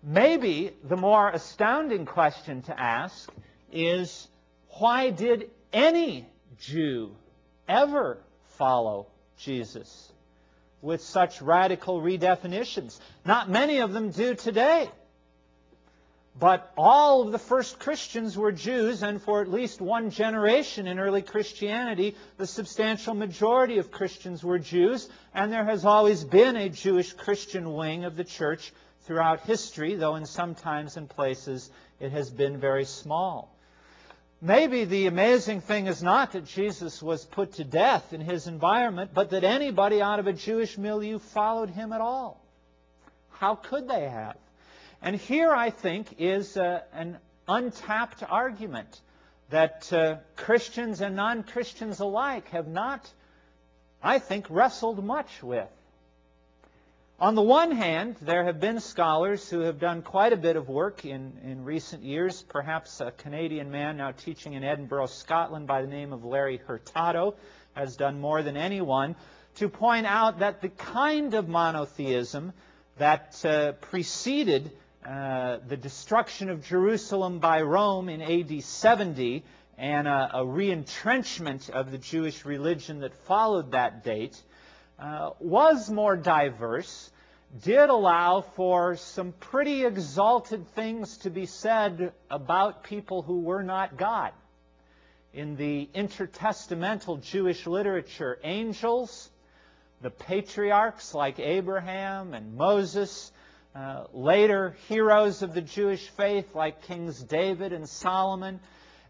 Maybe the more astounding question to ask is, why did any Jew ever follow Jesus with such radical redefinitions? Not many of them do today. But all of the first Christians were Jews, and for at least one generation in early Christianity, the substantial majority of Christians were Jews, and there has always been a Jewish Christian wing of the church throughout history, though in some times and places it has been very small. Maybe the amazing thing is not that Jesus was put to death in his environment, but that anybody out of a Jewish milieu followed him at all. How could they have? And here, I think, is an untapped argument that Christians and non-Christians alike have not, I think, wrestled much with. On the one hand, there have been scholars who have done quite a bit of work in recent years. Perhaps a Canadian man now teaching in Edinburgh, Scotland, by the name of Larry Hurtado has done more than anyone to point out that the kind of monotheism that preceded the destruction of Jerusalem by Rome in AD 70 and a re-entrenchment of the Jewish religion that followed that date was more diverse, did allow for some pretty exalted things to be said about people who were not God. In the intertestamental Jewish literature, angels, the patriarchs like Abraham and Moses, later heroes of the Jewish faith like Kings David and Solomon,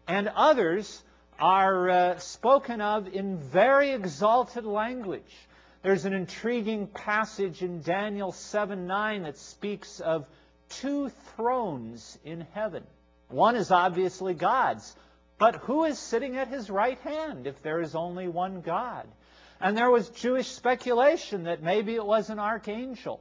and others are spoken of in very exalted language. There's an intriguing passage in Daniel 7:9 that speaks of two thrones in heaven. One is obviously God's, but who is sitting at his right hand if there is only one God? And there was Jewish speculation that maybe it was an archangel.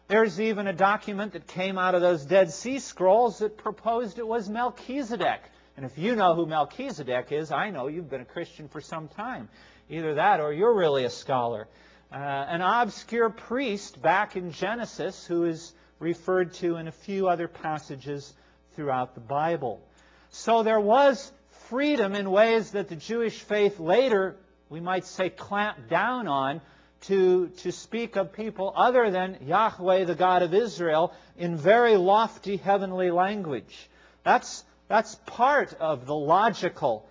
There's even a document that came out of those Dead Sea Scrolls that proposed it was Melchizedek. And if you know who Melchizedek is, I know you've been a Christian for some time. Either that or you're really a scholar. An obscure priest back in Genesis who is referred to in a few other passages throughout the Bible. So there was freedom in ways that the Jewish faith later, we might say, clamped down on, to speak of people other than Yahweh, the God of Israel, in very lofty heavenly language. That's part of the logical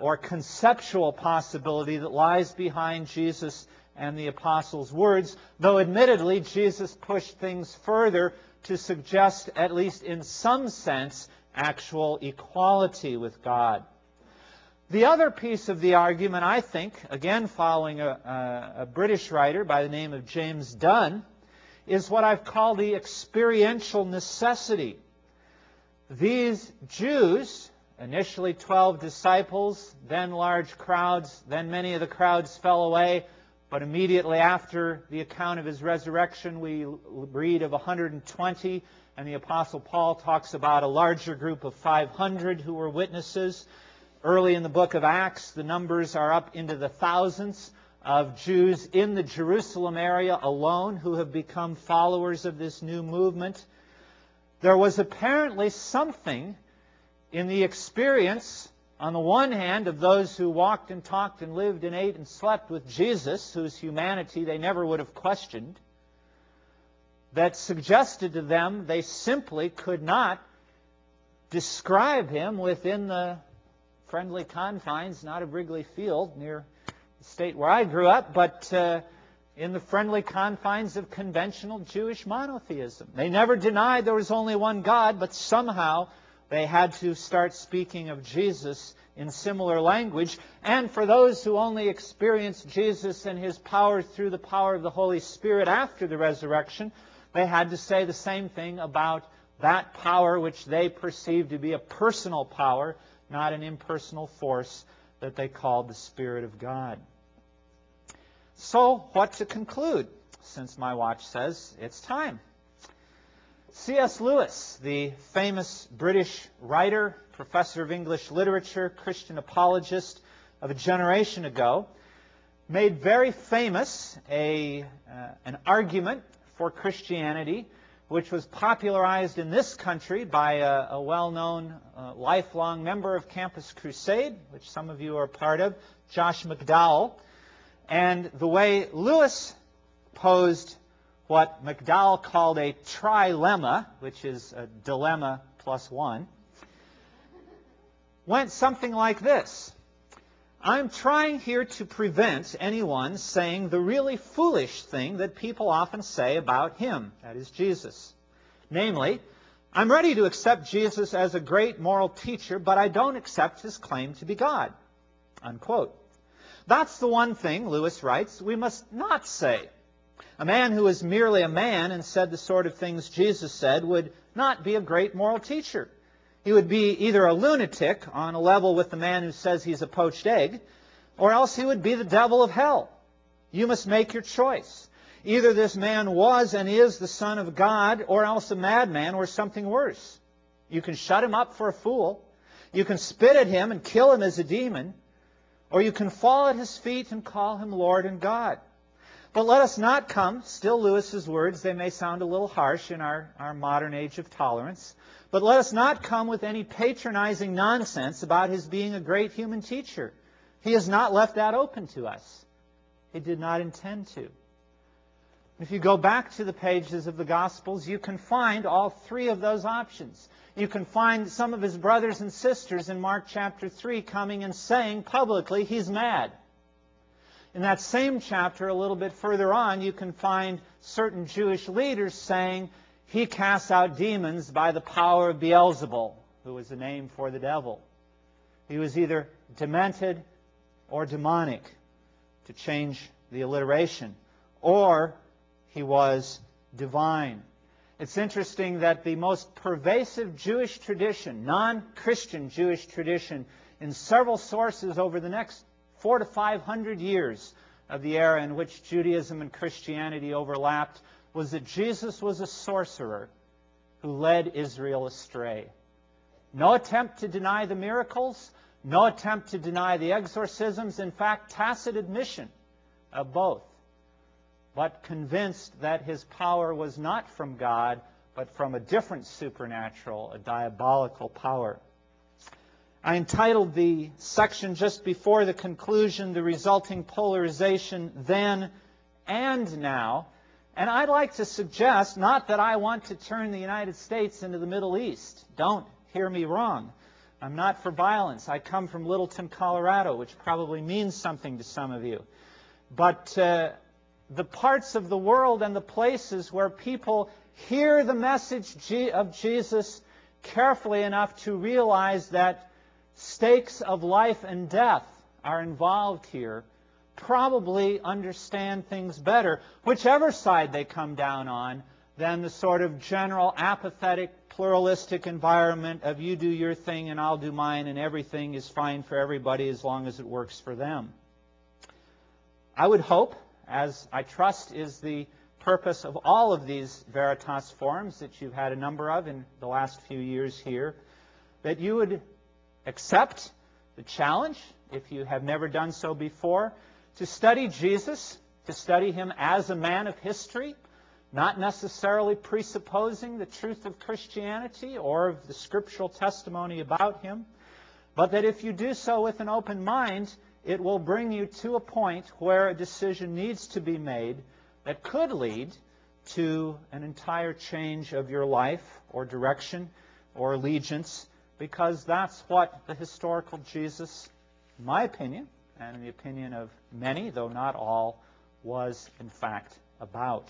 or conceptual possibility that lies behind Jesus and the apostles' words, though admittedly Jesus pushed things further to suggest, at least in some sense, actual equality with God. The other piece of the argument, I think, again following a British writer by the name of James Dunn, is what I've called the experiential necessity. These Jews, initially 12 disciples, then large crowds, then many of the crowds fell away, but immediately after the account of his resurrection, we read of 120, and the Apostle Paul talks about a larger group of 500 who were witnesses. Early in the book of Acts, the numbers are up into the thousands of Jews in the Jerusalem area alone who have become followers of this new movement. There was apparently something in the experience, on the one hand, of those who walked and talked and lived and ate and slept with Jesus, whose humanity they never would have questioned, that suggested to them they simply could not describe him within the friendly confines, not of Wrigley Field, near the state where I grew up, but in the friendly confines of conventional Jewish monotheism. They never denied there was only one God, but somehow they had to start speaking of Jesus in similar language. And for those who only experienced Jesus and his power through the power of the Holy Spirit after the resurrection, they had to say the same thing about that power which they perceived to be a personal power, not an impersonal force that they called the Spirit of God. So, what to conclude, since my watch says it's time? C.S. Lewis, the famous British writer, professor of English literature, Christian apologist of a generation ago, made very famous an argument for Christianity which was popularized in this country by a well-known lifelong member of Campus Crusade, which some of you are part of, Josh McDowell. And the way Lewis posed what McDowell called a trilemma, which is a dilemma plus one, went something like this. I'm trying here to prevent anyone saying the really foolish thing that people often say about him, that is Jesus. Namely, I'm ready to accept Jesus as a great moral teacher, but I don't accept his claim to be God. Unquote. That's the one thing, Lewis writes, we must not say. A man who is merely a man and said the sort of things Jesus said would not be a great moral teacher. He would be either a lunatic on a level with the man who says he's a poached egg, or else he would be the devil of hell. You must make your choice. Either this man was and is the Son of God, or else a madman or something worse. You can shut him up for a fool. You can spit at him and kill him as a demon. Or you can fall at his feet and call him Lord and God. But let us not come, still Lewis's words, they may sound a little harsh in our modern age of tolerance, but let us not come with any patronizing nonsense about his being a great human teacher. He has not left that open to us. He did not intend to. If you go back to the pages of the Gospels, you can find all three of those options. You can find some of his brothers and sisters in Mark chapter 3 coming and saying publicly he's mad. In that same chapter, a little bit further on, you can find certain Jewish leaders saying he casts out demons by the power of Beelzebul, who was a name for the devil. He was either demented or demonic, to change the alliteration, or he was divine. It's interesting that the most pervasive Jewish tradition, non-Christian Jewish tradition, in several sources over the next 400 to 500 years of the era in which Judaism and Christianity overlapped, was that Jesus was a sorcerer who led Israel astray. No attempt to deny the miracles, no attempt to deny the exorcisms, in fact, tacit admission of both, but convinced that his power was not from God, but from a different supernatural, a diabolical power. I entitled the section just before the conclusion, The Resulting Polarization Then and Now. And I'd like to suggest, not that I want to turn the United States into the Middle East. Don't hear me wrong. I'm not for violence. I come from Littleton, Colorado, which probably means something to some of you. But the parts of the world and the places where people hear the message of Jesus carefully enough to realize that stakes of life and death are involved here, probably understand things better, whichever side they come down on, than the sort of general apathetic, pluralistic environment of you do your thing and I'll do mine and everything is fine for everybody as long as it works for them. I would hope, as I trust is the purpose of all of these Veritas forums that you've had a number of in the last few years here, that you would accept the challenge, if you have never done so before, to study Jesus, to study him as a man of history, not necessarily presupposing the truth of Christianity or of the scriptural testimony about him, but that if you do so with an open mind, it will bring you to a point where a decision needs to be made that could lead to an entire change of your life or direction or allegiance, because that's what the historical Jesus, in my opinion, and in the opinion of many, though not all, was in fact about.